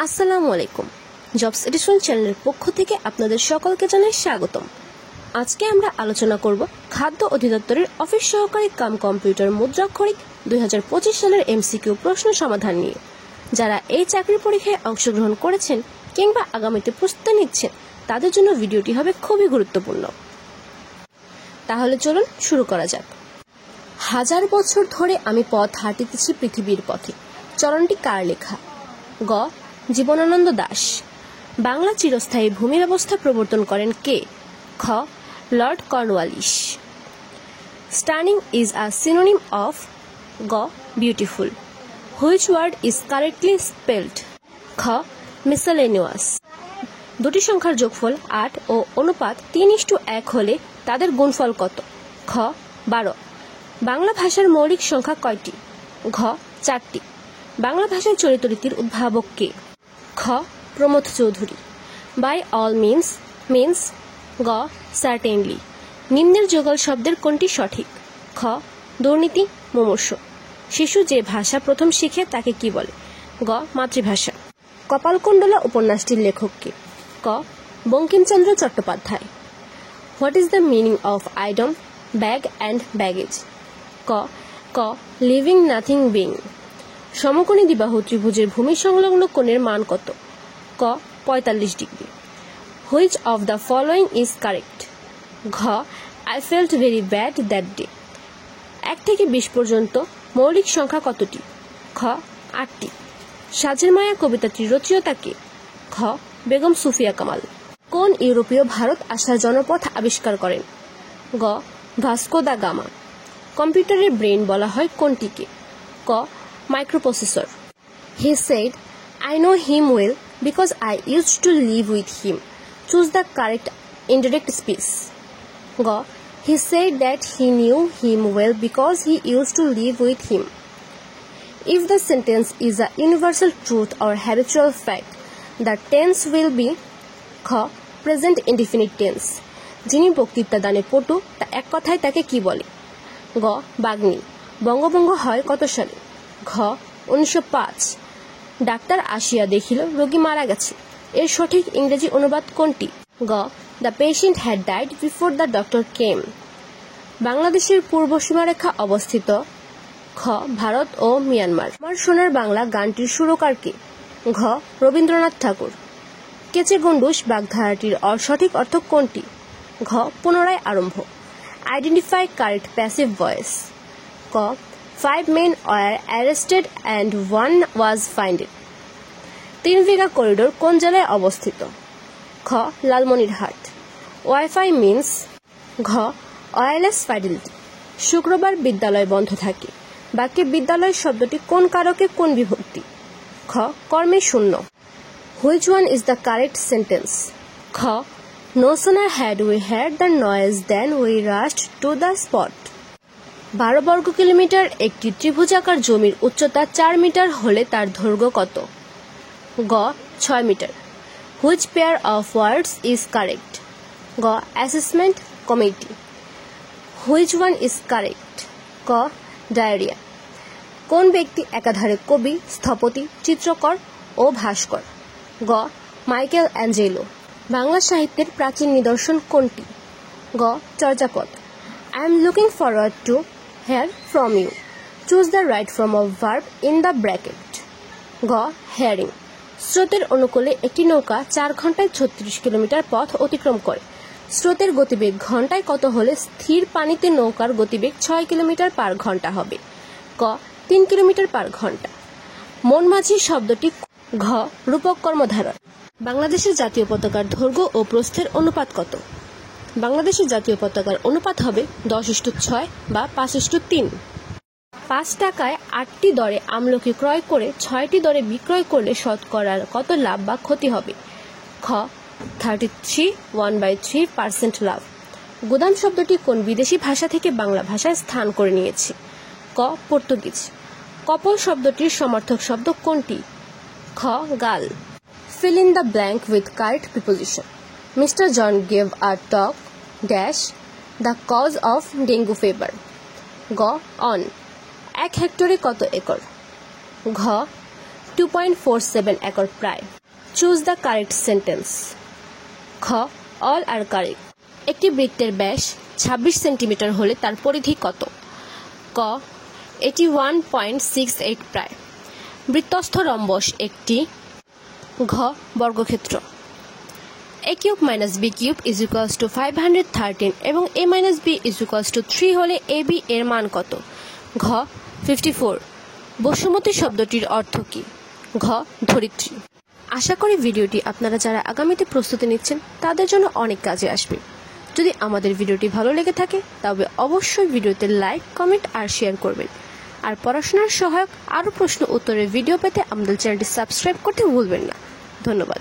আসসালামু আলাইকুম। Jobs addition চ্যানেলের পক্ষ থেকে আপনাদের সকলকে জানাই স্বাগতম। আজকে আমরা আলোচনা করব খাদ্য অধিদপ্তরের অফিস সহকারী কাম কম্পিউটার মুদ্রাক্ষরিক 2025 সালের এমসিকিউ প্রশ্ন সমাধান নিয়ে। যারা এই চাকরির পরীক্ষায় অংশগ্রহণ করেছেন কিংবা আগামীতে প্রস্তুতি নিচ্ছেন তাদের জন্য ভিডিওটি হবে খুবই গুরুত্বপূর্ণ। তাহলে চলুন শুরু করা যাক। হাজার বছর ধরে আমি পথ হাঁটিতেছি পৃথিবীর পথে, চরণটি কার লেখা? গ. জীবনানন্দ দাশ। বাংলা চিরস্থায়ী ভূমি ব্যবস্থা প্রবর্তন করেন কে? খ. Lord Cornwallis. Stunning is a synonym of গ. Beautiful. Which word is correctly spelled? খ. মিসেলেনিয়াস। দুটি সংখ্যার যোগফল 8 ও অনুপাত 3:1 হলে তাদের গুণফল কত? খ. 12। বাংলা ভাষার মৌলিক সংখ্যা কয়টি? ঘ. 4টি। বাংলা ভাষার চলিত রীতির উদ্ভাবক কে? খ. Pramatha Chaudhuri. By all means গ. সার্টেনলি। নিম্নের যুগল শব্দের কোনটি সঠিক? খ. দুর্নীতি, মুমূর্ষ। শিশু যে ভাষা প্রথম শিখে তাকে কি বলে? গ. মাতৃভাষা। কপালকুণ্ডলা উপন্যাসটির লেখক কে? ক. Bankimchandra Chattopadhyay. What is the meaning of idiom, bag and baggage? ক. Living nothing being. সমকোণী দ্বিবাহু ত্রিভুজের ভূমি সংলগ্ন কোণের মান কত? ক. 45 degree. Which of the following is correct? ঘ. I felt very bad that day. 1 থেকে 20 পর্যন্ত মৌলিক সংখ্যা কতটি? খ. 8টি। সাজের মায়া কবিতাটির রচয়িতা কে? খ. বেগম সুফিয়া কামাল। কোন ইউরোপীয় ভারত আসার জনপথ আবিষ্কার করেন? গ. Vasco da Gama. কম্পিউটারের ব্রেন বলা হয় কোনটিকে? ক. Microprocessor. He said, I know him well because I used to live with him. Choose the correct indirect speech. G. He said that he knew him well because he used to live with him. If the sentence is a universal truth or habitual fact, the tense will be খ. Present indefinite tense. যিনি বক্তৃতা দানে পটু তা এক কথায় তাকে কি বলে? গ. বাগ্মী। বঙ্গভঙ্গ হয় কত সালে? ঘ. 1905। ডাক্তার আসিয়া দেখিল রোগী মারা গেছে, এর সঠিক ইংরেজি অনুবাদ কোনটি? গ. The patient had died before the doctor came. বাংলাদেশের পূর্ব সীমারেখা অবস্থিত? খ. ভারত ও মিয়ানমার। আমার সোনার বাংলা গানটির সুরকার কে? ঘ. রবীন্দ্রনাথ ঠাকুর। কেচে গন্ডুস বাগধারাটির সঠিক অর্থ কোনটি? ঘ. পুনরায় আরম্ভ। Identify correct passive voice. ক. 5 men were arrested and 1 was fined. 3 bigha corridor কোন জেলায় অবস্থিত? খ. লালমনিরহাট। ওয়াইফাই মিন্স ঘ. Wireless Fidelity. শুক্রবার বিদ্যালয় বন্ধ থাকে। বাক্যে বিদ্যালয় শব্দটি কোন কারকে কোন বিভক্তি? খ. কর্মে শূন্য। Which one is the correct sentence? খ. No sooner had we had the noise then we rushed to the spot. 12 বর্গ কিলোমিটার একটি ত্রিভুজাকার জমির উচ্চতা 4 মিটার হলে তার দৈর্ঘ্য কত? গ. 6 metre. Which pair of words is correct? গ. Assessment, committee. Which one is correct? ক. ডায়রিয়া। কোন ব্যক্তি একাধারে কবি, স্থপতি, চিত্রকর ও ভাস্কর? গ. Michael Angelo. বাংলা সাহিত্যের প্রাচীন নিদর্শন কোনটি? গ. Charyapada. I am looking forward to hear from you. Choose the right form of verb in the bracket. গ. hearing. স্রোতের অনুকূলে একটি নৌকা 4 ঘন্টায় 36 কিলোমিটার পথ অতিক্রম করে। স্রোতের গতিবেগ ঘন্টায় কত হলে স্থির পানিতে নৌকার গতিবেগ 6 কিলোমিটার পার ঘন্টা হবে? ক. 3 কিলোমিটার পার ঘন্টা। মন মাঝি শব্দটি? ঘ. রূপক কর্মধারয়। বাংলাদেশের জাতীয় পতাকার দৈর্ঘ্য ও প্রস্থের অনুপাত কত? বাংলাদেশের জাতীয় পতাকার অনুপাত হবে 10:6 বা 5:3। 5 টাকায় 8টি দরে আমলকি ক্রয় করে 6টি দরে বিক্রয় করলে শতকরা কত লাভ বা ক্ষতি হবে? খ. 33.1/3% লাভ। গুদাম শব্দটি কোন বিদেশি ভাষা থেকে বাংলা ভাষায় স্থান করে নিয়েছে? ক. পর্তুগিজ। কপল শব্দটির সমার্থক শব্দ কোনটি? খ. গাল। Fill in the blank with correct preposition. Mr. John gave a talk dash the cause of dengue fever. Go on. 1 হেক্টরে কত একর? ঘ. 2.47 একর প্রায়। Choose the correct sentence. খ, অল আর কারেক্ট। একটি বৃত্তের ব্যাস 26 সেন্টিমিটার হলে তার পরিধি কত? ক, এটি 1.68 প্রায়। বৃত্তস্থ রম্বস একটি। ঘ, বর্গক্ষেত্র। a cube minus b cube is equals to 513 এবং a minus b is equals to 3 হলে ab এর মান কত? ঘ, 54। বসুমতী শব্দটির অর্থ কি? ঘ, ধরিত্রী। আশা করি ভিডিওটি আপনারা যারা আগামীতে প্রস্তুতি নিচ্ছেন তাদের জন্য অনেক কাজে আসবে। যদি আমাদের ভিডিওটি ভালো লেগে থাকে তবে অবশ্যই ভিডিওতে লাইক, কমেন্ট আর শেয়ার করবেন। আর পড়াশোনার সহায়ক আরও প্রশ্ন উত্তরের ভিডিও পেতে আমাদের চ্যানেলটি সাবস্ক্রাইব করতে ভুলবেন না। ধন্যবাদ।